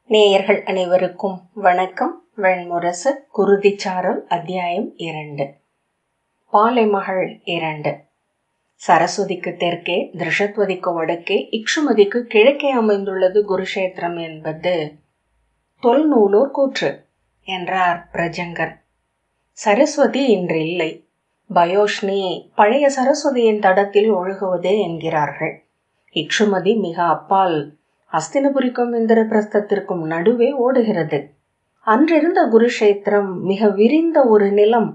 நேயர்கள் அனைவருக்கும் வணக்கம். வெண்முரசு குருதிச்சாரல் அத்தியாயம் 2. பாலைமகள் 2. சரஸ்வதிக்கு தெற்கே, திருஷத்வதிக்கு வடக்கே, இக்ஷுமதிக்கு கிழக்கே அமைந்துள்ளது குருஷேத்திரம் என்பது தொல்நூலோர் கூற்று என்றார் பிரஜங்கர். சரஸ்வதி இன்று இல்லை. பயோஷ்ணி பழைய சரஸ்வதியின் தடத்தில் ஒழுகுவதே என்கிறார்கள். இக்ஷுமதி மிக அப்பால் அஸ்தினபுரிக்கும் இந்திரபிரஸ்தத்திற்கும் நடுவே ஓடுகிறது. அன்றிருந்த குருஷேத்திரம் மிக விரிந்த ஒரு நிலம்.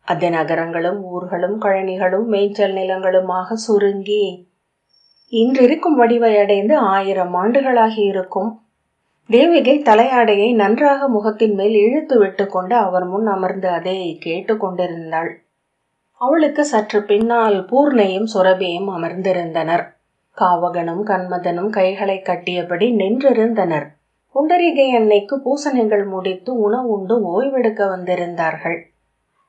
அது நகரங்களும் ஊர்களும் கழனிகளும் மேய்ச்சல் நிலங்களுமாக சுருங்கி இன்றிருக்கும் வடிவை அடைந்து 1000 ஆண்டுகளாகி இருக்கும். தேவிகை தலையாடையை நன்றாக முகத்தின் மேல் இழுத்து விட்டு கொண்டு அவர் முன் அமர்ந்து அதை கேட்டு கொண்டிருந்தாள். அவளுக்கு சற்று பின்னால் பூர்ணையும் சுரபியும் அமர்ந்திருந்தனர். காவகனும் கன்மதனும் கைகளை கட்டியபடி நின்றிருந்தனர். புண்டரிகை அன்னைக்கு பூசணைகள் முடித்து உணவுண்டு ஓய்வெடுக்க வந்திருந்தார்கள்.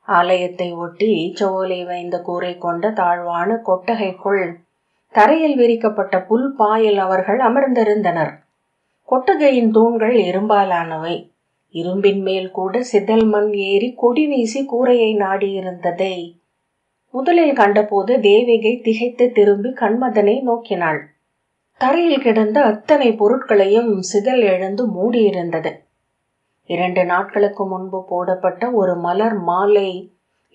ஆலயத்தை ஒட்டி ஈச்சோலை வைந்த கூரை கொண்ட தாழ்வான கொட்டகைக்குள் தரையில் விரிக்கப்பட்ட புல் பாயில் அவர்கள் அமர்ந்திருந்தனர். கொட்டகையின் தூண்கள் இரும்பாலானவை. இரும்பின் மேல் கூட சிதல் மண் ஏறி கொடி வீசி கூரையை நாடியிருந்ததை முதலில் கண்டபோது தேவிகை திகைத்து திரும்பி கன்மதனை நோக்கினாள். தரையில் கிடந்த அத்தனை பொருட்களையும் சிதல் எழுந்து மூடியிருந்தது. 2 நாட்களுக்கு முன்பு போடப்பட்ட ஒரு மலர் மாலை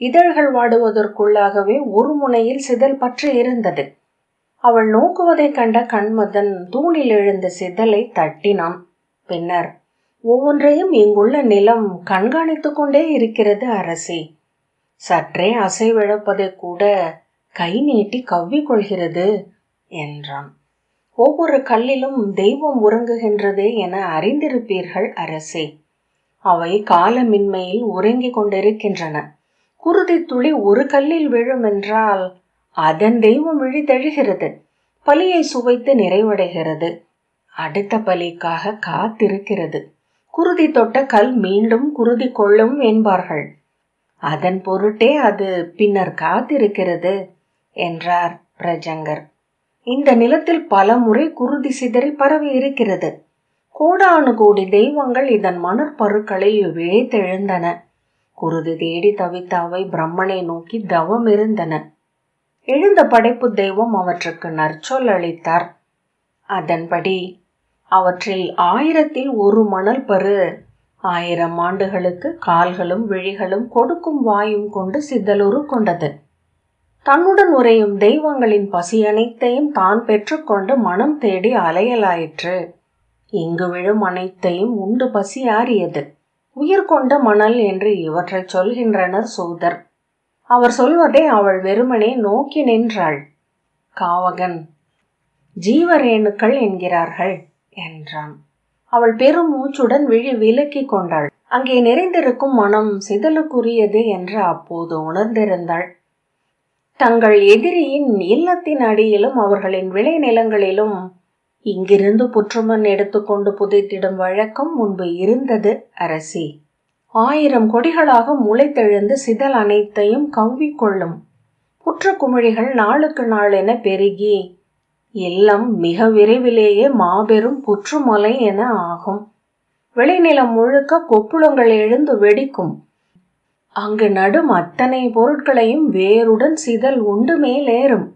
இதழ்கள் வாடுவதற்குள்ளாகவே ஒரு முனையில் சிதல் பற்றி இருந்தது. அவள் நோக்குவதை கண்ட கன்மதன் தூணில் எழுந்த சிதலை தட்டினான். பின்னர், ஒவ்வொன்றையும் இங்குள்ள நிலம் கண்காணித்து கொண்டே இருக்கிறது அரசி. சற்றே அசைவிழப்பதை கூட கை நீட்டி கவ்விக்கொள்கிறது என்றான். ஒவ்வொரு கல்லிலும் தெய்வம் உறங்குகின்றது என அறிந்திருப்பீர்கள் அரசே. அவை காலமின்மையில் உறங்கிக் கொண்டிருக்கின்றன. குருதி துளி ஒரு கல்லில் விழும் என்றால் அதன் தெய்வம் விழித்தெழுகிறது. பலியை சுவைத்து நிறைவடைகிறது. அடுத்த பலிக்காக காத்திருக்கிறது. குருதி தொட்ட கல் மீண்டும் குருதி கொள்ளும் என்பார்கள். அதன் பொருட்டே அது பின்னர் காத்திருக்கிறது என்றார் பிரஜங்கர். இந்த நிலத்தில் பல முறை குருதி சிதறி பரவி இருக்கிறது. கோடானு கோடி தெய்வங்கள் இதன் மணற்பருக்களில் விழித்தெழுந்தன. குருதி தேடி தவித்த அவை பிரம்மனை நோக்கி தவம் இருந்தன. எழுந்த படைப்பு தெய்வம் அவற்றுக்கு நற்சொல் அளித்தார். அதன்படி அவற்றில் 1000ல் 1 மணல் பரு 1000 ஆண்டுகளுக்கு கால்களும் விழிகளும் கொடுக்கும் வாயும் கொண்டு சிதலுரு கொண்டது. தன்னுடன் உறையும் தெய்வங்களின் பசி அனைத்தையும் தான் பெற்றுக்கொண்டு மனம் தேடி அலையலாயிற்று. இங்கு விழும் அனைத்தையும் உண்டு பசி ஆறியது. உயிர் கொண்ட மணல் என்று இவற்றை சொல்கின்றனர் சூதர். அவர் சொல்வதை அவள் வெறுமனே நோக்கி நின்றாள். காவகன், ஜீவரேணுக்கள் என்கிறார்கள் என்றான். அவள் பெரும் மூச்சுடன் விழி விலக்கி கொண்டாள். அங்கே நிறைந்திருக்கும் மனம் சிதலுக்குரியது என்று அப்போது உணர்ந்திருந்தாள். தங்கள் எதிரியின் இல்லத்தின் அடியிலும் அவர்களின் விளை நிலங்களிலும் இங்கிருந்து புற்றுமண் எடுத்துக்கொண்டு புதைத்திடும் வழக்கம் முன்பு இருந்தது அரசி. 1000 கொடிகளாக முளைத்தெழுந்து சிதல் அனைத்தையும் கவ்விக்கொள்ளும். புற்றுக்குமிழிகள் நாளுக்கு நாள் என பெருகி இல்லம் மிக விரைவிலேயே மாபெரும் புற்றுமலை என ஆகும். விளைநிலம் முழுக்க கொப்புளங்கள் எழுந்து வெடிக்கும். அங்கு நடும் அத்தனை பொருட்களையும் வேருடன் சிதல் உண்டு மேலேறும்.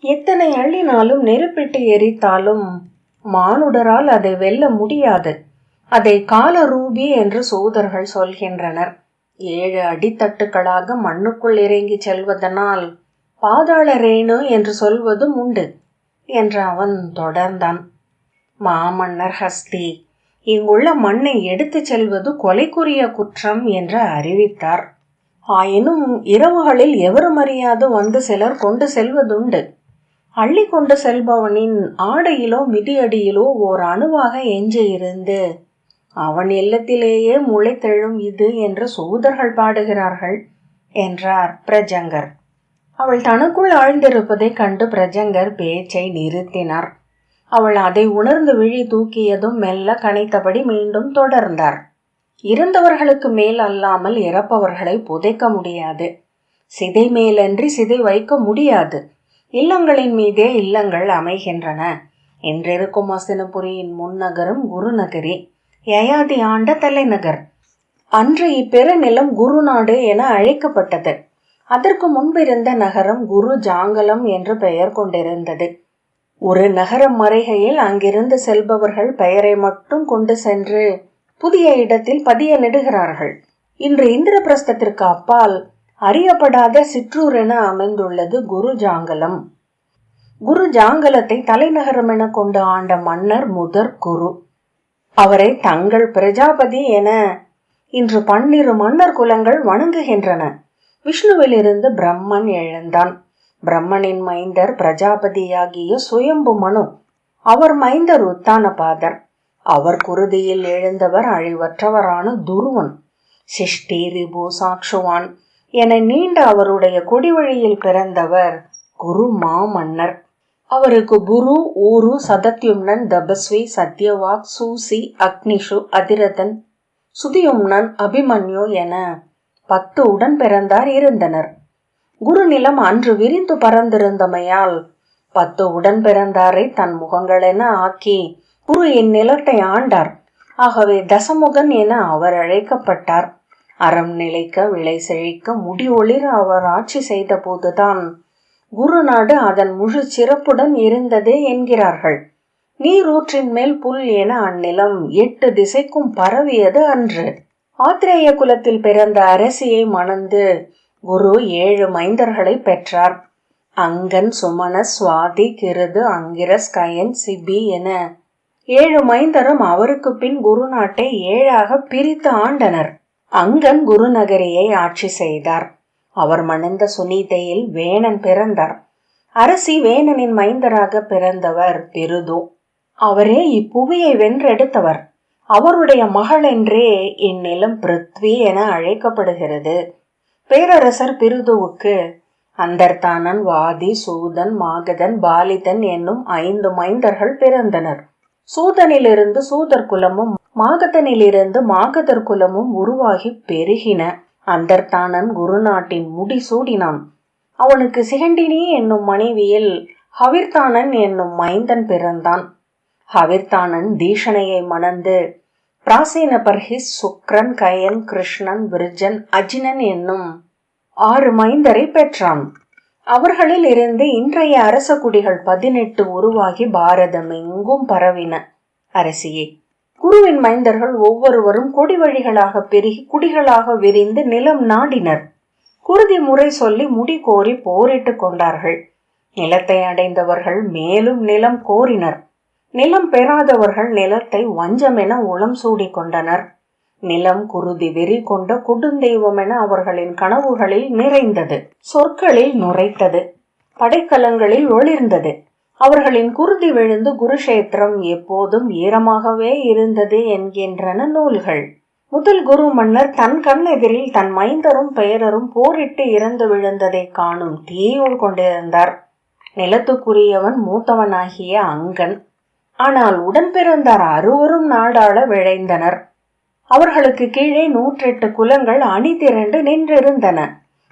எத்தனை அள்ளினாலும் நெருப்பிட்டு எரித்தாலும் மானுடரால் அதை வெல்ல முடியாது. அதை காலரூபி என்று சூதர்கள் சொல்கின்றனர். 7 அடித்தட்டுக்களாக மண்ணுக்குள் இறங்கி செல்வதனால் பாதாள ரேணு என்று சொல்வதும் உண்டு என்று அவன் தொடர்ந்தான். மாமன்னர் ஹஸ்தி இங்குள்ள மண்ணை எடுத்து செல்வது கொலைக்குரிய குற்றம் என்று அறிவித்தார். ஆயினும் இரவுகளில் எவரும் அறியாது வந்து சிலர் கொண்டு செல்வதுண்டு. அள்ளி கொண்டு செல்பவனின் ஆடையிலோ மிதியடியிலோ ஓர் அணுவாக எஞ்சியிருந்து அவன் இல்லத்திலேயே முளைத்தெழும் இது என்று சூதர்கள் பாடுகிறார்கள் என்றார் பிரஜங்கர். அவள் தனக்குள் ஆழ்ந்திருப்பதை கண்டு பிரஜங்கர் பேச்சை நிறுத்தினார். அவள் அதை உணர்ந்து விழி தூக்கியதும் மெல்ல கனைத்தபடி மீண்டும் தொடர்ந்தார். இறந்தவர்களுக்கு மேல் அல்லாமல் இறப்பவர்களை புதைக்க முடியாது. சிதை மேலன்றி சிதை வைக்க முடியாது. இல்லங்களின் மீதே இல்லங்கள் அமைகின்றன. இன்றிருக்கும் அஸ்தினபுரியின் முன்னகரம் குருநகரி, யயாதி ஆண்ட தலைநகர். அன்று இப்பெருநிலம் குருநாடு என அழைக்கப்பட்டது. அதற்கு முன்பிருந்த நகரம் குரு ஜாங்கலம் என்று பெயர் கொண்டிருந்தது. ஒரு நகரம் மறைகையில் அங்கிருந்து செல்பவர்கள் பெயரை மட்டும் கொண்டு சென்று புதிய இடத்தில் பதிய நெடுகிறார்கள். இன்று இந்திரபிரஸ்தத்திற்கு அப்பால் அறியப்படாத சிற்றூர் என அமைந்துள்ளது குரு ஜாங்கலம். குரு ஜாங்கலத்தை தலைநகரம் என கொண்டு ஆண்ட மன்னர் முதற் குரு. அவரை தங்கள் பிரஜாபதி என இன்று 12 மன்னர் குலங்கள் வணங்குகின்றன. விஷ்ணுவிலிருந்து பிரம்மன் எழுந்தான். பிரம்மனின் மைந்தர் பிரஜாபதியாகிய சுயம்பு மனு. அவர் மைந்தர் உத்தானபாதர். அவர் குருதியில் எழுந்தவர் அழிவற்றவரான துருவன். சிஷ்டி, ரிபு, சாக்ஷுவான் என நீண்ட அவருடைய கொடிவழியில் பிறந்தவர் குரு மாமன்னர். அவருக்கு குரு, ஊரு, சதத்யும்னன், தபஸ்வி, சத்யவாக், சூசி, அக்னிஷு, அதிரதன், சுதியும்னன், அபிமன்யு என 10 உடன் பிறந்தார் இருந்தனர். குருநிலம் அன்று விரிந்து பறந்திருந்தமையால் 10 உடன் பிறந்தாரை தன் முகங்களென ஆக்கி குரு இந்நிலத்தை ஆண்டார். ஆகவே தசமுகன் என அவர் அழைக்கப்பட்டார். அறம் நிலைக்க, விளை செழிக்க, முடி ஒளிர அவர் ஆட்சி செய்த போதுதான் குருநாடு அதன் முழு சிறப்புடன் இருந்ததே என்கிறார்கள். நீரூற்றின் மேல் புல் என அந்நிலம் 8 திசைக்கும் பரவியது அன்று. ஆத்ரேய குலத்தில் பிறந்த அரசியை மணந்து குரு 7 மைந்தர்களை பெற்றார். அங்கன், சுமன, சுவாதி, கிருது, அங்கிரஸ், கயன், சிபி என 7 மைந்தரும் அவருக்கு பின் குருநாட்டை 7ஆக பிரித்து ஆண்டனர். அங்கன் குருநகரியை ஆட்சி செய்தார். அவர் மணந்த சுனீதையில் வேணன் பிறந்தார். அரசி வேணனின் மைந்தராக பிறந்தவர் பிருது. அவரே இப்புவியை வென்றெடுத்தவர். அவருடைய மகள் என்றே இந்நிலம் பிருத்வி என அழைக்கப்படுகிறது. பேரரசர் பிருதுவுக்கு அந்தர்தானன், வாதி, சூதன், மாகதன், பாலிதன் என்னும் 5 மைந்தர்கள் பிறந்தனர். சூதனிலிருந்து சூதர் குலமும் மாகதனிலிருந்து மாகதர் குலமும் உருவாகி பெருகின. அந்தர்தானன் குருநாட்டின் முடி சூடினான். அவனுக்கு சிகண்டினி என்னும் மனைவியில் ஹவிர்தானன் என்னும் மைந்தன் பிறந்தான். ஹவிர்தானன் தீஷணையை மணந்து பிராசீன பர்ஹிஸ், சுக்ரன், கயன், கிருஷ்ணன், விருஜன், அஜினன் என்னும் 6 மைந்தரை பெற்றான். அவர்களில் இருந்து இன்றைய அரச குடிகள் 18 உருவாகி பாரதம் எங்கும் பரவின. அரசியே, குருவின் மைந்தர்கள் ஒவ்வொருவரும் கொடி வழிகளாக பெருகி குடிகளாக விரிந்து நிலம் நாடினர். குருதி முறை சொல்லி முடி கோரி போரிட்டு கொண்டார்கள். நிலத்தை அடைந்தவர்கள் மேலும் நிலம் கோரினர். நிலம் பெறாதவர்கள் நிலத்தை வஞ்சம் என உளம் சூடி கொண்டனர். நிலம் குருதி வெறி கொண்ட கொடுந்தெய்வம் என அவர்களின் கனவுகளில் நிறைந்தது. சொற்களில் நுரைத்தது. படைக்கலங்களில் ஒளிர்ந்தது. அவர்களின் குருதி விழுந்து குருஷேத்திரம் எப்போதும் ஈரமாகவே இருந்தது என்கின்றன நூல்கள். முதல் குரு மன்னர் தன் கண்ணெதிரில் தன் மைந்தரும் பெயரரும் போரிட்டு இறந்து விழுந்ததை காணும் தீயுள் கொண்டிருந்தார். நிலத்துக்குரியவன் மூத்தவனாகிய அங்கன். ஆனால் உடன் பிறந்தார் 6வரும் நாடாள விழைந்தனர். அவர்களுக்கு கீழே 108 குலங்கள் அணி திரண்டு நின்றிருந்தன.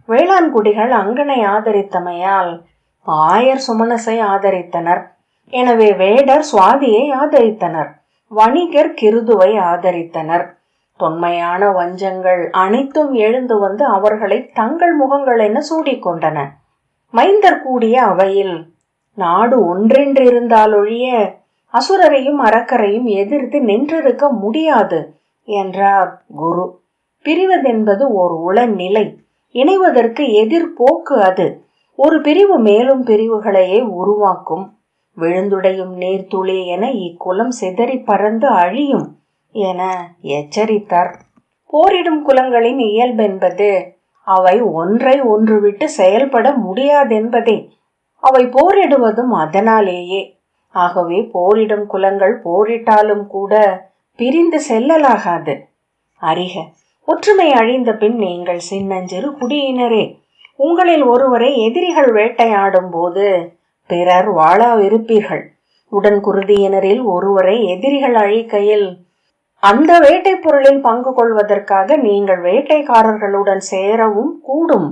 வேளாண்குடிகள் அங்கனை ஆதரித்தமையால் ஆயர் சுமனசை ஆதரித்தனர். எனவே வேடர் சுவாதியை ஆதரித்தனர். வணிகர் கிருதுவை ஆதரித்தனர். தொன்மையான வஞ்சங்கள் அனைத்தும் எழுந்து வந்து அவர்களை தங்கள் முகங்கள் என சூடிக்கொண்டன. மைந்தர் கூடிய அவையில் நாடு ஒன்றென்றிருந்தாலொழிய அசுரரையும் அரக்கரையும் எதிர்த்து நின்றிருக்க முடியாது என்றார் குரு. பிரிவதென்பது ஓர் உள நிலை. இணைவதற்கு எதிர்போக்கு அது. ஒரு பிரிவு மேலும் பிரிவுகளையே உருவாக்கும். விழுந்துடையும் நீர்த்துளி என இக்குலம் சிதறி பறந்து அழியும் என எச்சரித்தார். போரிடும் குலங்களின் இயல்பென்பது அவை ஒன்றை ஒன்று விட்டு செயல்பட முடியாதென்பதே. அவை போரிடுவதும் அதனாலேயே. ஆகவே போரிடும் குலங்கள் போரிட்டாலும் கூட பிரிந்து செல்லலாகாது. அறிக, ஒற்றுமை அழிந்த பின் நீங்கள் சின்னஞ்சிறு குடியினரே உங்களில் ஒருவரை எதிரிகள் வேட்டையாடும் போது பிறர் வாழாவிருப்பீர்கள். உடன் குருதியினரில் ஒருவரை எதிரிகள் அழிக்கையில் அந்த வேட்டை பொருளில் பங்கு கொள்வதற்காக நீங்கள் வேட்டைக்காரர்களுடன் சேரவும் கூடும்.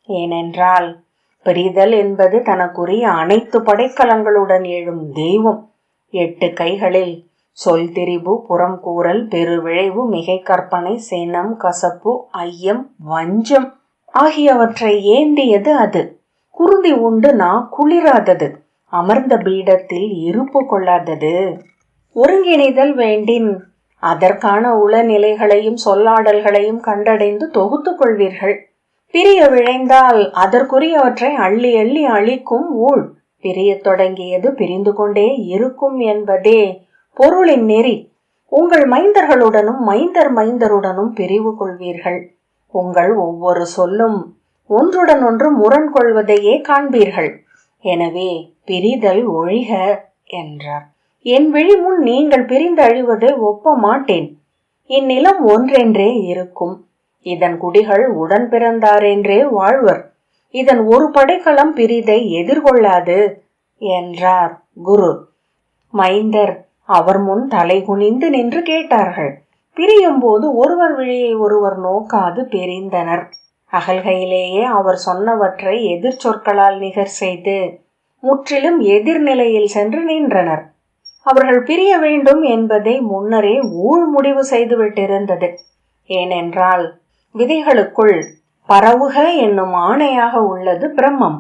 ஏனென்றால் பிரிதல் என்பது தனக்குரிய அனைத்து படைக்கலங்களுடன் எழும் தெய்வம். 8 கைகளில் சொல் திரிபு, புறம் கூறல், பெருவிழைவு, மிகை கற்பனை, சினம், கசப்பு, ஐயம், வஞ்சம் ஆகியவற்றை ஏந்தியது அது. குருதி உண்டு குளிராதது, அமர்ந்த பீடத்தில் இருப்பு கொள்ளாதது. ஒருங்கிணைதல் வேண்டின் அதற்கான உளநிலைகளையும் சொல்லாடல்களையும் கண்டடைந்து தொகுத்துக் கொள்வீர்கள். பிரிய விழைந்தால் அதற்குரியவற்றை அள்ளி அள்ளி அழிக்கும் ஊழ். பிரிய தொடங்கியது பிரிந்து கொண்டே இருக்கும் என்பதே பொருளின் நெறி. உங்கள் மைந்தர்களுடனும் மைந்தருடனும் பிரிவு கொள்வீர்கள். உங்கள் ஒவ்வொரு சொல்லும் ஒன்றுடன் ஒன்று முரண் கொள்வதையே காண்பீர்கள். எனவே பிரிதல் ஒழிக என்றார். என் விழி முன் நீங்கள் பிரிந்து அழிவதை ஒப்ப மாட்டேன். இந்நிலம் ஒன்றென்றே இருக்கும். இதன் குடிகள் உடன் பிறந்தாரென்றே வாழ்வர். இதன் ஒரு படைக்கலம் பிரிதை எதிர்கொள்ளாது என்றார் குரு. மைந்தர் அவர் முன் தலை குனிந்து நின்று கேட்டார்கள். பிரியும் போது ஒருவர் விழியை ஒருவர் நோக்காது பிரிந்தனர். அகல்கையிலேயே அவர் சொன்னவற்றை எதிர் சொற்களால் நிகர் செய்து முற்றிலும் எதிர்நிலையில் சென்று நின்றனர். அவர்கள் பிரிய வேண்டும் என்பதை முன்னரே ஊழ் முடிவு செய்துவிட்டிருந்தது. ஏனென்றால் விதைகளுக்குள் பரவுக என்னும் ஆணையாக உள்ளது பிரம்மம்.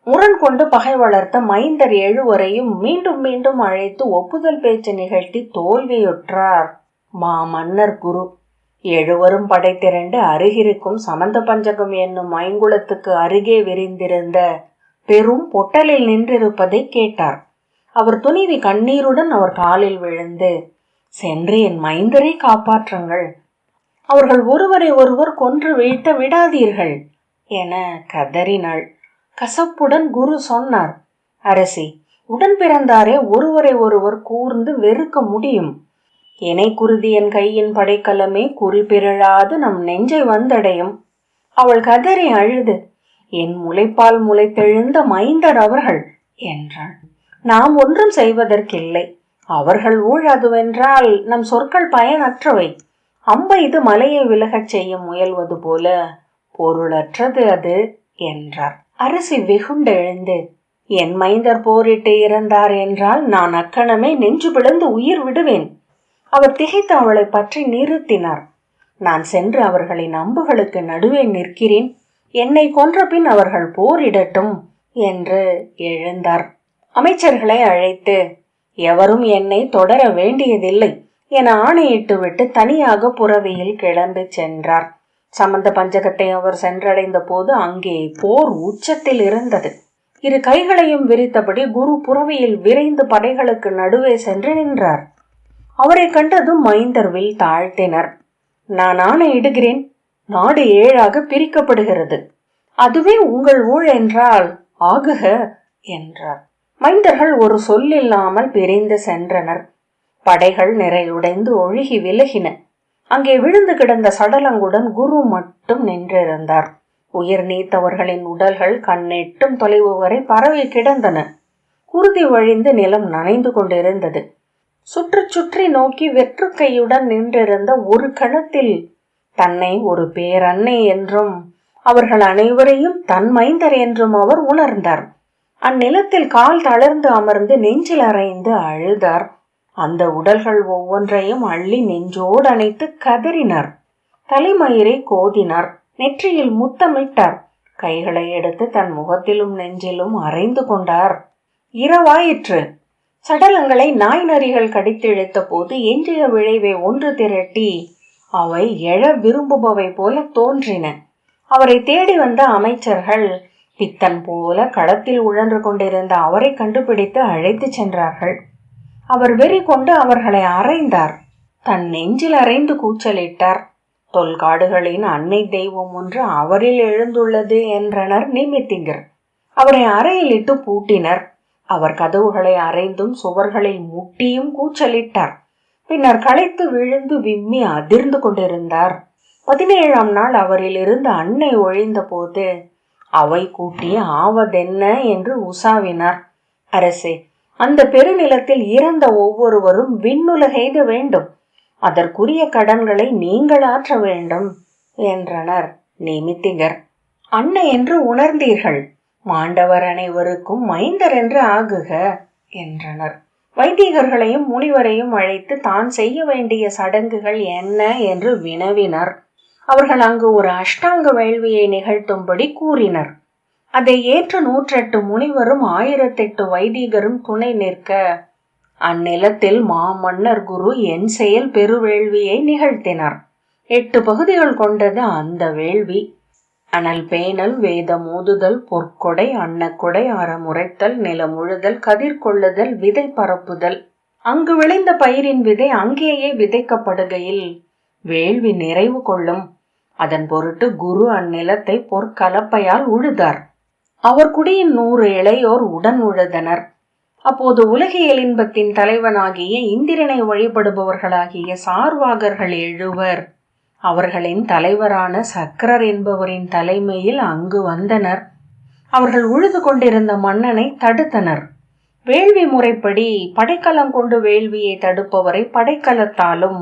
முரண் கொண்டு பகை வளர்த்த மைந்தர் 7வரையும் மீண்டும் மீண்டும் அழைத்து ஒப்புதல் பேச்சு நிகழ்த்தி தோல்வியுற்றார் மன்னர் குரு. 7வரும் படை திரண்டு அருகிருக்கும் சமந்த பஞ்சகம் என்னும் ஐங்குளத்துக்கு அருகே விரிந்திருந்த பெரும் பொட்டலில் நின்றிருப்பதை கேட்டார். அவர் துணிவி கண்ணீருடன் அவர் காலில் விழுந்து, சென்று என் மைந்தரை காப்பாற்றுங்கள், அவர்கள் ஒருவரை ஒருவர் கொன்று வீழ்த்த விடாதீர்கள் என கதறினாள். கசப்புடன் குரு சொன்னார், அரசி, உடன் பிறந்தாரே ஒருவரை ஒருவர் கூர்ந்து வெறுக்க முடியும். இணை குருதி என் கையின் படைக்கலமே குறிப்பிரழாது நம் நெஞ்சை வந்தடையும். அவள் கதறி அழுது, என் முளைப்பால் முளைத்தெழுந்த மைந்தர் அவர்கள் என்றாள். நாம் ஒன்றும் செய்வதற்கில்லை. அவர்கள் ஊழாதுவென்றால் நம் சொற்கள் பயனற்றவை. அம்பெய்து மலையை விலகச் செய்ய முயல்வது போல பொருளற்றது அது என்றார். அரசி வெகுண்டெழுந்து, என் மைந்தர் போரிட்டு இறந்தார் என்றால் நான் அக்கணமே நெஞ்சு பிளந்து உயிர் விடுவேன். அவர் திகைத்து அவளை பற்றி நிறுத்தினார். நான் சென்று அவர்களின் அம்புகளுக்கு நடுவே நிற்கிறேன். என்னை கொன்ற பின் அவர்கள் போரிடட்டும் என்று எழுந்தார். அமைச்சர்களை அழைத்து, எவரும் என்னை தொடர வேண்டியதில்லை என ஆணையிட்டு விட்டு தனியாக புறவியில் கிளம்பி சென்றார். சமந்த பஞ்சகத்தை அவர் சென்றடைந்த போது அங்கே போர் உச்சத்தில் இருந்தது. 2 கைகளையும் விரித்தபடி குரு புறவியில் விரைந்து படைகளுக்கு நடுவே சென்று நின்றார். அவரை கண்டதும் மைந்தர் வில் தாழ்த்தினர். நான் ஆணையிடுகிறேன், நாடு 7ஆக பிரிக்கப்படுகிறது. அதுவே உங்கள் ஊழ் என்றால் ஆகுக என்றார். மைந்தர்கள் ஒரு சொல்லில்லாமல் பிரிந்து சென்றனர். படைகள் நிறையுடைந்து ஒழுகி விலகின. அங்கே விழுந்து கிடந்த சடலங்குடன் குரு மட்டும் நின்றிருந்தார். உயிர் நீத்தவர்களின் உடல்கள் கண்ணெட்டும் தொலைவு வரை பரவி கிடந்தன. குருதி வழிந்து நிலம் நனைந்து கொண்டிருந்தது. சுற்றி நோக்கி வெற்று கையுடன் நின்றிருந்த ஒரு கணத்தில் தன்னை ஒரு பேரன்னை என்றும் அவர்கள் அனைவரையும் தன் மைந்தர் என்றும் அவர் உணர்ந்தார். அந்நிலத்தில் கால் தளர்ந்து அமர்ந்து நெஞ்சில் அறைந்து அழுதார். அந்த உடல்கள் ஒவ்வொன்றையும் அள்ளி நெஞ்சோடு அணைத்து கதறினார். தலைமயிரை கோதினார். நெற்றியில் முத்தமிட்டார். கைகளை எடுத்து தன் முகத்திலும் நெஞ்சிலும் அறைந்து கொண்டார். இரவாயிற்று. சடலங்களை நாய் நரிகள் கடித்திழுத்த போது எஞ்சிய விளைவை ஒன்று திரட்டி அவை எழ விரும்புபவை போல தோன்றின. அவரை தேடி வந்த அமைச்சர்கள் பித்தன் போல களத்தில் உழன்று கொண்டிருந்த அவரை கண்டுபிடித்து அழைத்து சென்றார்கள். அவர் வெறி கொண்டு அவர்களை அறைந்தார். தன் நெஞ்சில் அறைந்து கூச்சலிட்டார். தொல்காடுகளின் அன்னை தெய்வம் ஒன்று அவரில் எழுந்துள்ளது என்றனர் நிமித்திங்கர். அவரை அறையில் இட்டு பூட்டினர். அவர் கதவுகளை அறைந்தும் சுவர்களில் முட்டியும் கூச்சலிட்டார். பின்னர் களைத்து விழுந்து விம்மி அதிர்ந்து கொண்டிருந்தார். 17ஆம் நாள் அவரில் இருந்து அன்னை ஒழிந்த போது அவை கூட்டி ஆவதென்ன என்று உசாவினார். அரசே, அந்த பெருநிலத்தில் இறந்த ஒவ்வொருவரும் விண்ணுலகெய்த வேண்டும். அதற்குரிய கடன்களை நீங்கள் ஆற்ற வேண்டும் என்றனர் நிமித்திகர். அன்னை என்று உணர்ந்தீர்கள், மாண்டவர் அனைவருக்கும் மைந்தர் என்று ஆகுக என்றனர். வைதிகர்களையும் முனிவரையும் அழைத்து தான் செய்ய வேண்டிய சடங்குகள் என்ன என்று வினவினர். அவர்கள் அங்கு ஒரு அஷ்டாங்க வேள்வியை நிகழ்த்தும்படி கூறினர். அதை ஏற்று 108 முனிவரும் 1008 வைதிகரும் துணை நிற்க அந்நிலத்தில் மாமன்னர் குரு என் செயல் பெருவேள்வியை நிகழ்த்தினார். 8 பகுதிகள் கொண்டது அந்த வேள்வி. அனல் பேணல், வேதம் ஓதுதல், பொற்கொடை, அன்னக்கொடை, அறமுறைத்தல், நிலமுழுதல், கதிர் கொள்ளுதல், விதை பரப்புதல். அங்கு விளைந்த பயிரின் விதை அங்கேயே விதைக்கப்படுகையில் வேள்வி நிறைவு கொள்ளும். அதன் பொருட்டு குரு அந்நிலத்தை பொற்கலப்பையால் உழுதார். அவர் குடியின் 100 இளையோர் உடன் உழுதனர். அப்போது உலகியல் இன்பத்தின் தலைவனாகிய இந்திரனை வழிபடுபவர்களாகிய சார்வாகர்கள் 7 அவர்களின் தலைவரான சக்கரர் என்பவரின் தலைமையில் அங்கு வந்தனர். அவர்கள் உழுது கொண்டிருந்த மன்னனை தடுத்தனர். வேள்வி முறைப்படி படைக்கலம் கொண்டு வேள்வியை தடுப்பவரை படைக்கலத்தாலும்,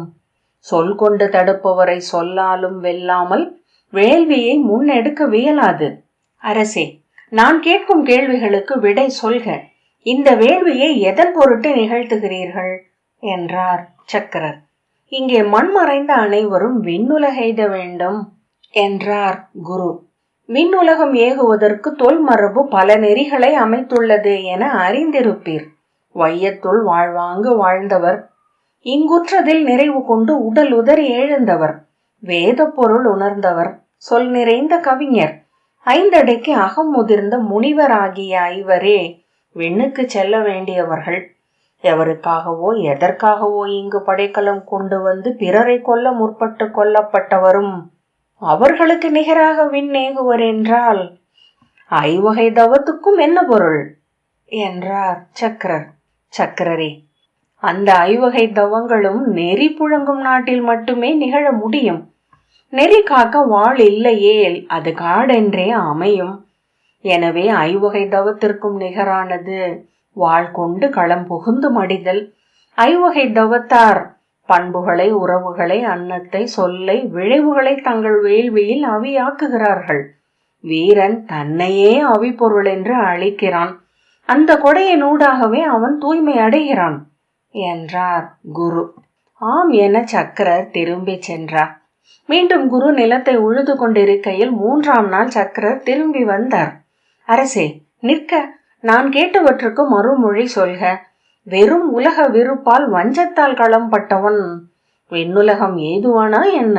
சொல் கொண்டு தடுப்பவரை சொல்லாலும் வெல்லாமல் வேள்வியை முன்னெடுக்க வியலாது. அரசே, நான் கேட்கும் கேள்விகளுக்கு விடை சொல்க. இந்த வேள்வியை எதன் பொருட்டு நிகழ்த்துகிறீர்கள் என்றார் சக்கரர். இங்கே மண்மறைந்த அனைவரும் விண்ணுலகெய்த வேண்டும் என்றார் குரு. விண்ணுலகம் ஏகுவதற்கு தொல்மரபு பல நெறிகளை அமைத்துள்ளது என அறிந்திருப்பீர். வையத்துள் வாழ்வாங்கு வாழ்ந்தவர், இங்குற்றதில் நிறைவு கொண்டு உடல் உதறி எழுந்தவர், வேத பொருள் உணர்ந்தவர், சொல் நிறைந்த கவிஞர், 5 அடைக்கு அகம் முதிர்ந்த முனிவர் ஆகிய 5 விண்ணுக்கு செல்ல வேண்டியவர்கள். எவருக்காகவோ எதற்காகவோ இங்கு படைக்கலம் கொண்டு வந்து பிறரை கொல்ல முற்பட்டு கொல்லப்பட்டவரும் அவர்களுக்கு நிகராக விண்ணேகுவர் என்றால் 5 தவத்துக்கும் என்ன பொருள் என்றார் சக்கரர். சக்கரரே, அந்த 5 தவங்களும் நெறி புழங்கும் நாட்டில் மட்டுமே நிகழ முடியும். நெறி காக்க வாழ் இல்லையேல் அது காடென்றே அமையும். எனவே 5 தவத்திற்கும் நிகரானது வாழ் கொண்டு களம் புகுந்து மடிதல். 5 தவத்தார் பண்புகளை, உறவுகளை, அன்னத்தை, சொல்லை, விளைவுகளை தங்கள் வேள்வியில் அவியாக்குகிறார்கள். வீரன் தன்னையே அவிப்பொருள் என்று அளிக்கிறான். அந்த கொடையினூடாகவே அவன் தூய்மை அடைகிறான் என்றார் குரு. ஆம் என சக்கரர் திரும்பி சென்றார். மீண்டும் குரு நிலத்தை உழுது கொண்டிருக்கையில் 3ஆம் நாள் சக்கரர் திரும்பி வந்தார். அரசே, நிற்க, நான் கேட்டவற்றுக்கு மறுமொழி சொல்க. வெறும் உலக விருப்பால் வஞ்சத்தால் களம்பட்டவன் விண்ணுலகம் ஏதுவானா என்ன?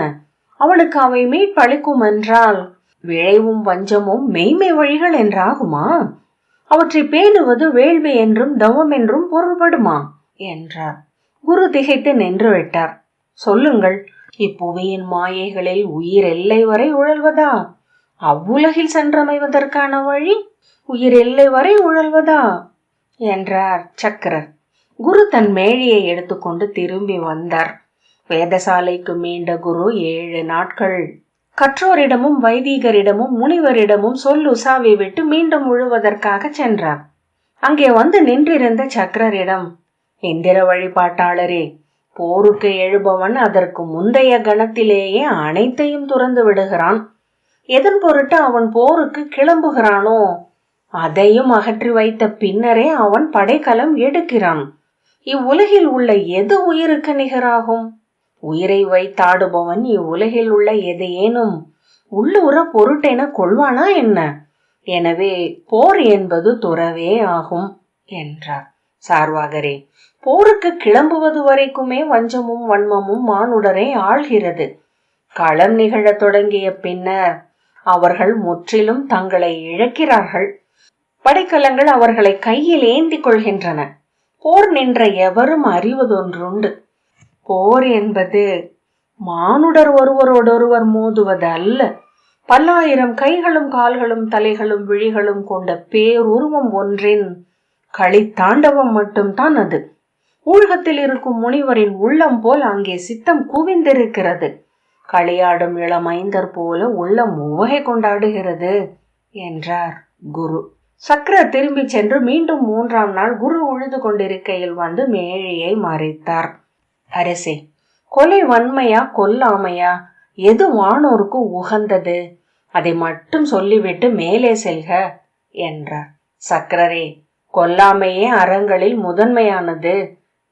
அவனுக்கு அவை மீட்பளிக்கும் என்றால் விழைவும் வஞ்சமும் மெய்மை வழிகள் என்றாகுமா? அவற்றை பேணுவது வேள்வி என்றும் தவம் என்றும் பொருள்படுமா என்றார். குரு திகைத்து நின்று விட்டார். சொல்லுங்கள், இப்புவியின் மாயைகளில் உயிர் எல்லை வரை உழல்வதா? அவ்வுலகில் சென்றமைவதற்கான வழி உயிர் எல்லை வரை உழல்வதா என்றார் சக்கரர். குரு தன் மேழியை எடுத்துக்கொண்டு திரும்பி வந்தார். வேதசாலைக்கு மீண்ட குரு 7 நாட்கள் கற்றோரிடமும் வைதிகரிடமும் முனிவரிடமும் சொல்லுசாவி விட்டு மீண்டும் உழுவதற்காக சென்றார். அங்கே வந்து நின்றிருந்த சக்கரரிடம், இந்திர வழிபாட்டாளரே, போருக்கு எழுபவன் அதற்கு முந்தைய கணத்திலேயே அனைத்தையும் துறந்து விடுகிறான். எதன் பொருட்டு அவன் போருக்கு கிளம்புகிறானோ அதையும் அகற்றி வைத்த பின்னரே அவன் படைக்கலம் எடுக்கிறான். இவ்வுலகில் உள்ள எது உயிருக்கு நிகராகும்? உயிரை வைத்தாடுபவன் இவ்வுலகில் உள்ள எதையேனும் உள்ளுற பொருட்டென கொள்வானா என்ன? எனவே போர் என்பது துறவே ஆகும் என்றார். சார்வாகரே, போருக்கு கிளம்புவது வரைக்குமே வஞ்சமும் வன்மமும் மானுடரை ஆள்கிறது. களம் நிகழத் தொடங்கிய பின்னர் அவர்கள் முற்றிலும் தங்களை இழக்கிறார்கள். படைக்கலங்கள் அவர்களை கையில் ஏந்தி கொள்கின்றன. போர் நின்ற எவரும் அறிவதொன்றுண்டு. போர் என்பது மானுடர் ஒருவரோடொருவர் மோதுவது அல்ல. 10,000 கைகளும் கால்களும் தலைகளும் விழிகளும் கொண்ட பேருருவம் ஒன்றின் களித்தாண்டவம் மட்டும்தான் அது. ஊழ்கத்தில் இருக்கும் முனிவரின் உள்ளம் போல் அங்கே சித்தம் குவிந்திருக்கிறது. களியாடும் இளமைந்தர் போல உள்ளம் உவகை கொண்டாடுகிறது என்றார் குரு. சக்கரர் திரும்பி சென்று மீண்டும் 3ஆம் நாள் குரு உழுது கொண்டிருக்கையில் வந்து மேழியை மறைத்தார். அரசே, கொலை வன்மையா கொல்லாமையா எது வானோருக்கு உகந்தது? அதை மட்டும் சொல்லிவிட்டு மேலே செல்க என்றார். சக்கரரே, கொல்லாமையே அறங்களில் முதன்மையானது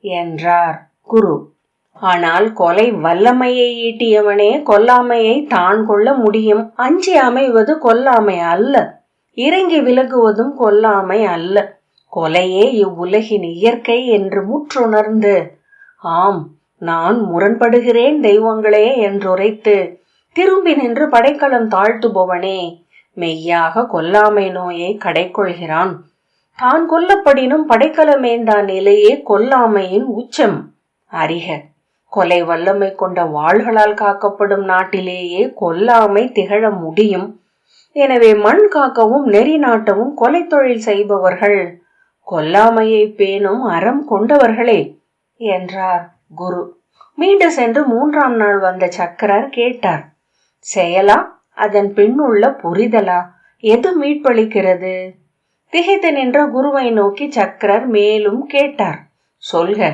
என்றார் குரு. ஆனால் கொலை வல்லமையை ஈட்டியவனே கொல்லாமையை தான் கொள்ள முடியும். அஞ்சி அமைவது கொல்லாமை அல்ல, இறங்கி விலகுவதும் கொல்லாமை அல்ல. கொலையே இவ்வுலகின் இயற்கை என்று முற்றுணர்ந்து, ஆம், நான் முரண்படுகிறேன் தெய்வங்களே என்றுரைத்து திரும்பி நின்று படைக்கலம் தாழ்த்துபவனே மெய்யாக கொல்லாமை நோயை கடைக்கொள்கிறான். தான் கொல்லப்படினும் படைக்கலமேந்தான் நிலையே கொல்லாமையின் உச்சம். அறிக, கொலை வல்லமை கொண்ட வாள்களால் காக்கப்படும் நாட்டிலேயே கொல்லாமை திகழ முடியும். எனவே மண் காக்கவும் நெறி நாட்டவும் கொலை தொழில் செய்பவர்கள் கொல்லாமையை பேணும் அறம் கொண்டவர்களே என்றார் குரு. மீண்டு சென்று 3ஆம் நாள் வந்த சக்கரர் கேட்டார், செயலா அதன் பின்னுள்ள புரிதலா, எது மீட்பளிக்கிறது? திகைத்து நின்ற குருவை நோக்கி சக்கரர் மேலும் கேட்டார், சொல்க,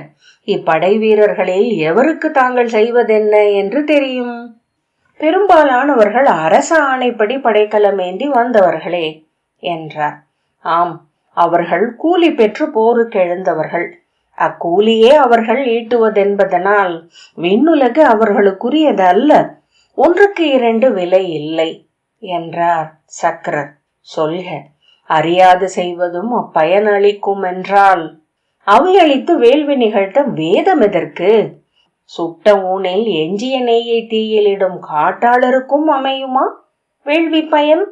இப்படை வீரர்களில் எவருக்கு தாங்கள் செய்வதென்ன என்று தெரியும்? பெரும்பாலானவர்கள் அரச ஆணைப்படி படைக்கலமேந்தி வந்தவர்களே என்றார். ஆம், அவர்கள் கூலி பெற்று போருக்கு எழுந்தவர்கள். அக்கூலியே அவர்கள் ஈட்டுவதென்பதனால் விண்ணுலகு அவர்களுக்குரியது அல்ல. 1க்கு 2 விலை இல்லை என்றார் சக்கரர். சொல்க, அறியாது செய்வதும் அப்பயன் அளிக்கும் என்றால் அவையளித்து வேள்வி நிகழ்த்த வேதம் எதற்கு? சுட்ட ஊனில் எஞ்சிய நெய்யை தீயிலிடும் காட்டாளருக்கும் அமையுமா வேள்வி பயன்?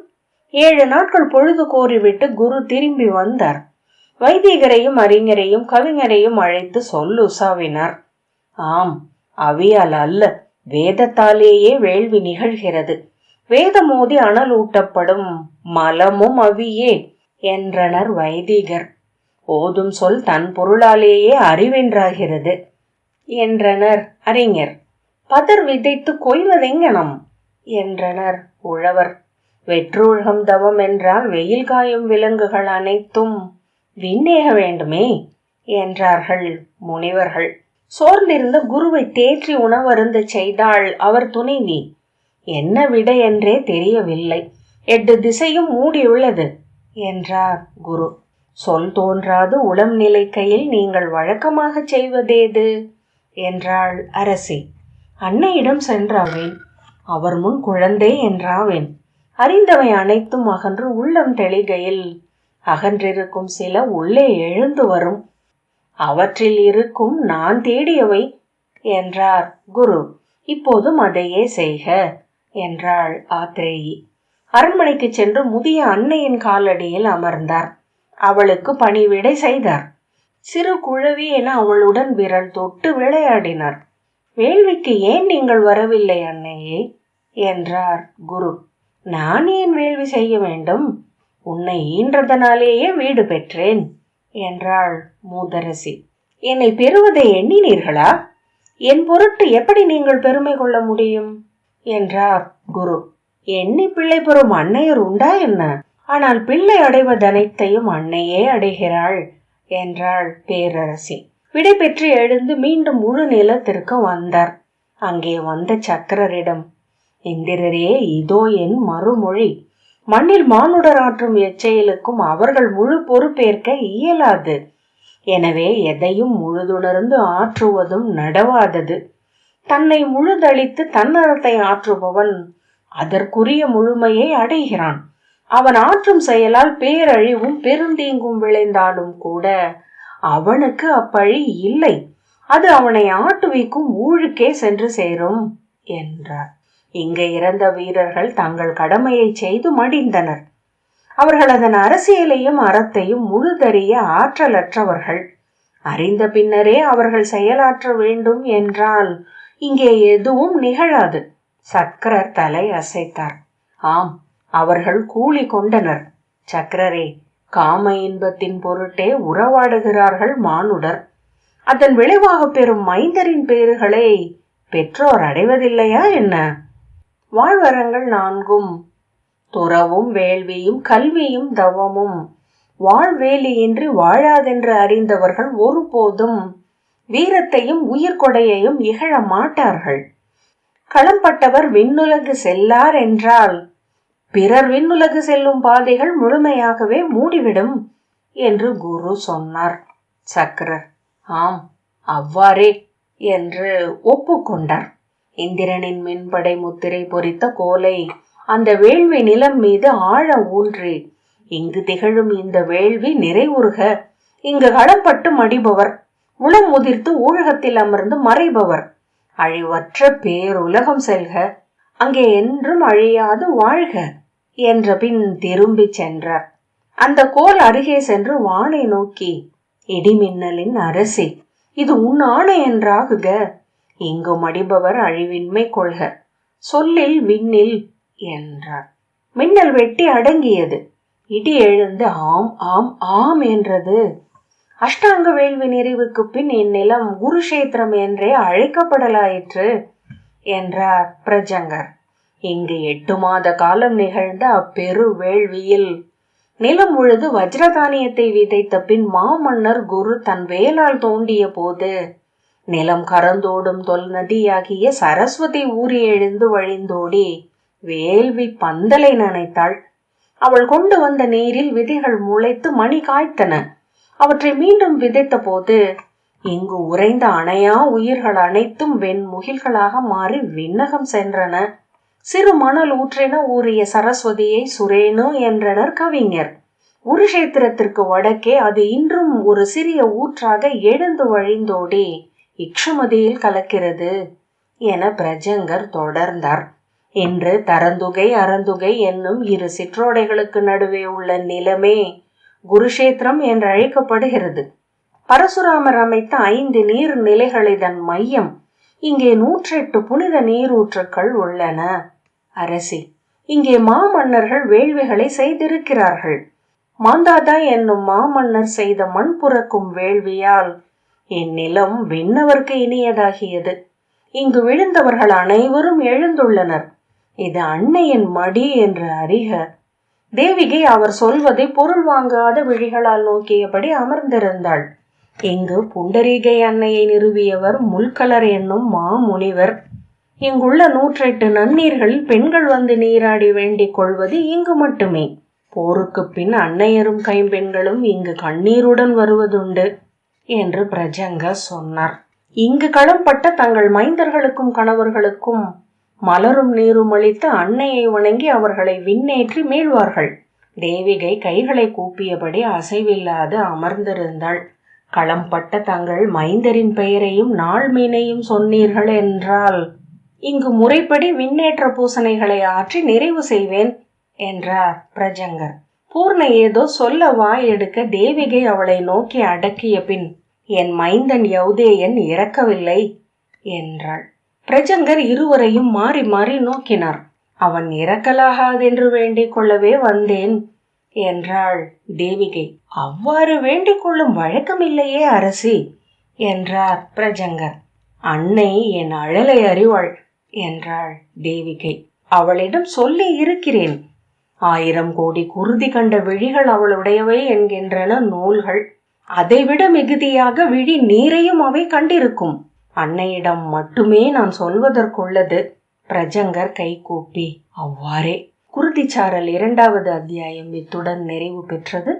7 நாட்கள் பொழுது கோரிவிட்டு குரு திரும்பி வந்தார். வைதிகரையும் அறிஞரையும் கவிஞரையும் அழைத்து சொல்லுசாவினார். ஆம், அவியால் அல்ல, வேதத்தாலேயே வேள்வி நிகழ்கிறது. வேதமோதி அனல் ஊட்டப்படும் மலமும் அவியே என்றனர் வைதிகர். ஓதும் சொல் தன் பொருளாலேயே அறிவென்றாகிறது என்றனர் அறிஞர். பதர் விதைத்து கொய்வதெங்கனம் என்றனர் உழவர். வெற்றுலகம் தவம் என்றால் வெயில் காயும் விலங்குகள் அனைத்தும் விண்ணேக வேண்டுமே என்றார்கள் முனிவர்கள். சோர்ந்திருந்த குருவை தேற்றி உணவருந்த செய்தாள் அவர் துணைவி. என்ன விட என்றே தெரியவில்லை. 8 திசையும் மூடியுள்ளது என்றார் குரு. சொல் தோன்றாது உளம் நிலைக்கையில் நீங்கள் வழக்கமாக செய்வதேது என்றாள் அரசி. அன்னையிடம் சென்றாவேன், அவர் முன் குழந்தை என்றாவேன். அறிந்தவை அனைத்தும் அகன்று உள்ளம் தெளிகையில் அகன்றிருக்கும் சில உள்ளே எழுந்து வரும். அவற்றில் இருக்கும் நான் தேடியவை என்றார் குரு. இப்போதும் அதையே செய்க என்றாள் ஆத்ரேயி. அரண்மனைக்கு சென்று முதிய அன்னையின் காலடியில் அமர்ந்தார். அவளுக்கு பணிவிடை செய்தார். சிறு குழவி என அவளுடன் விரல் தொட்டு விளையாடினார். வேள்விக்கு ஏன் நீங்கள் வரவில்லை அன்னையே என்றார் குரு. நான் ஏன் வேள்வி செய்ய வேண்டும்? உன்னை ஈன்றதனாலேயே வீடு பெற்றேன் என்றாள் மூதரசி. என்னை பெறுவதை எண்ணினீர்களா? என் பொருட்டு எப்படி நீங்கள் பெருமை கொள்ள முடியும் என்றார் குரு. எண்ணி பிள்ளை பெறும் அன்னையர் உண்டா என்ன? ஆனால் பிள்ளை அடைவதனைத்தையும் அன்னையே அடைகிறாள் என்றாள் பேரரசி. விடை பெற்று எழுந்து மீண்டும் முழு நிலத்திற்கு வந்தார். அங்கே வந்த சக்கரரிடம், இந்திரரே, இதோ என் மறுமொழி. மண்ணில் மானுடர் ஆற்றும் எச்செயலுக்கும் அவர்கள் முழு பொறுப்பேற்க இயலாது. எனவே எதையும் முழுதுணர்ந்து ஆற்றுவதும் நடவாதது. தன்னை முழுதளித்து தன்னறத்தை ஆற்றுபவன் அதற்குரிய முழுமையை அடைகிறான். அவன் ஆற்றும் செயலால் பேரழிவும் பெருந்தீங்கும் விளைந்தாலும் கூட அவனுக்கு அப்பழி இல்லை. அது அவனை ஆட்டுவிக்கும் ஊழுக்கே சென்று சேரும் என்றார். இங்கே இறந்த வீரர்கள் தங்கள் கடமையை செய்து மடிந்தனர். அவர்கள் அதன் அரசியலையும் அறத்தையும் முழுதறிய ஆற்றலற்றவர்கள். அறிந்த பின்னரே அவர்கள் செயலாற்ற வேண்டும் என்றால் இங்கே எதுவும் நிகழாது. சக்கரர் தலை அசைத்தார். ஆம், அவர்கள் கூலி கொண்டனர். சக்கரரே, காம இன்பத்தின் பொருட்டே உறவாடுகிறார்கள் மானுடர். அதன் விளைவாக பெறும் மைந்தரின் பேறுகளை பெற்றோர் அடைவதில்லையா என்ன? வாழ்வரங்கள் 4ம் துறவும் வேள்வியும் கல்வியும் தவமும் வாழ்வேலியின்றி வாழாதென்று அறிந்தவர்கள் ஒருபோதும் வீரத்தையும் உயிர்கொடையையும் இகழ மாட்டார்கள். களம்பட்டவர் விண்ணுலகு செல்லார் என்றால் பிறர் விண்ணுலகு செல்லும் பாதைகள் முழுமையாகவே மூடிவிடும் என்று குரு சொன்னார். சக்கரர் ஆம் அவ்வாறே என்று ஒப்புக்கொண்டார். இந்திரனின் மின்படை முத்திரை பொறித்த கோலை அந்த வேள்வி நிலம் மீது ஆழ ஊன்றி, இங்கு திகழும் இந்த வேள்வி நிறைவுறுக. இங்கு களம்பட்டு மடிபவர், உளம் முதிர்த்து ஊழகத்தில் அமர்ந்து மறைபவர் அழிவற்ற பேருலகம் செல்க, அங்கே என்றும் அழியாது வாழ்க என்ற பின் திரும்பி சென்றார். அந்த கோல் அருகே சென்று வானை நோக்கி, இடிமின்னலின் அரசி, இது உன் ஆணை என்றாகுக. இங்கு மடிபவர் அழிவின்மை கொள்க, சொல்லில் விண்ணில் என்றார். மின்னல் வெட்டி அடங்கியது. இடி எழுந்து ஆம் ஆம் ஆம் என்றது. அஷ்டாங்க வேள்வி நிறைவுக்கு பின் இந்நிலம் குருஷேத்திரம் என்றே அழைக்கப்படலாயிற்று என்றார் பிரஜங்கர். இங்கு 8 மாத காலம் நிகழ்ந்த அப்பெரு வேள்வியில் நிலம் முழுது வஜ்ரதானியத்தை விதைத்த பின் மாமன்னர் குரு தன் வேலால் தோண்டிய போது நிலம் கரந்தோடும் தொல் நதியாகிய சரஸ்வதி ஊறி எழுந்து வழிந்தோடி வேள்வி பந்தலை நனைத்தாள். அவள் கொண்டு வந்த நீரில் விதைகள் முளைத்து மணி காய்த்தன. அவற்றை மீண்டும் விதைத்த போது இங்கு உறைந்த அணையா உயிர்கள் அனைத்தும் வெண்முகில்களாக மாறி விண்ணகம் சென்றன. சிறு மணல் ஊற்றின ஊறிய சரஸ்வதியை சுரேனு என்றனர் கவிஞர். குருஷேத்திரத்திற்கு வடக்கே அது இன்றும் ஒரு சிறிய ஊற்றாக எழுந்து வழிந்தோடி இக்ஷுமதியில் கலக்கிறது என பிரஜங்கர் தொடர்ந்தார். இன்று தரந்துகை அறந்துகை என்னும் 2 சிற்றோடைகளுக்கு நடுவே உள்ள நிலமே குருஷேத்திரம் என்று அழைக்கப்படுகிறது. பரசுராமர் அமைத்த 5 நீர் நிலைகள் இதன் மையம். இங்கே 108 புனித நீரூற்றுக்கள் உள்ளன. அரசி, இங்கே மாமன்னர்கள் வேள்விகளை செய்திருக்கிறார்கள். மாந்தாதா என்னும் மாமன்னர் செய்த மண் புறக்கும் வேள்வியால் இந்நிலம் விண்ணவர்க்கு இனியதாகியது. இங்கு விழுந்தவர்கள் அனைவரும் எழுந்துள்ளனர். இது அன்னையின் மடி என்று அறிக. தேவிகை அவர் சொல்வதை பொருள் வாங்காத விழிகளால் நோக்கியபடி அமர்ந்திருந்தாள். இங்கு புண்டரீகை அன்னையை நிறுவியவர் முல்கலர் என்னும் மாமுனிவர். இங்குள்ள 108 நன்னீர்களில் பெண்கள் வந்து நீராடி வேண்டிக் கொள்வது இங்கு மட்டுமே. போருக்கு பின் அன்னையரும் கைம்பெண்களும் இங்கு கண்ணீருடன் வருவதுண்டு என்று பிரஜங்க சொன்னார். இங்கு களம்பட்ட தங்கள் மைந்தர்களுக்கும் கணவர்களுக்கும் மலரும் நீரும் அளித்து அன்னையை வணங்கி அவர்களை விண்ணேற்றி மீள்வார்கள். தேவிகை கைகளை கூப்பியபடி அசைவில்லாது அமர்ந்திருந்தாள். களம்பட்ட தங்கள் மைந்தரின் பெயரையும் நாள் மீனையும் சொன்னீர்கள் என்றால் இங்கு முறைப்படி விண்ணேற்ற பூசணைகளை ஆற்றி நிறைவு செய்வேன் என்றார் பிரஜங்கர். பூர்ண ஏதோ சொல்ல வாய் எடுக்க தேவிகை அவளை நோக்கி அடக்கிய பின், என் மைந்தன் யௌதேயன் இறக்கவில்லை என்றாள். பிரஜங்கர் இருவரையும் மாறி மாறி நோக்கினார். அவன் இறக்கலாகாதென்று வேண்டிக் கொள்ளவே வந்தேன் என்றாள் தேவிகை. அவ்வாறு வேண்டிக் கொள்ளும் வழக்கமில்லையே அரசி என்றார் பிரஜங்கர். அன்னை என் அழலை அறிவாள் என்றாள் தேவிகை. அவளிடம் சொல்லி இருக்கிறேன். 1000 கோடி குருதி கண்ட விழிகள் அவளுடையவை என்கின்றன நூல்கள். அதைவிட மிகுதியாக விழி நீரையும் அவை கண்டிருக்கும். அன்னையிடம் மட்டுமே நான் சொல்வதற்குள்ளது. பிரஜங்கர் கை கூப்பி, அவ்வாறே. குருதிச்சாரல் 2வது அத்தியாயம் இத்துடன் நிறைவு பெற்றது.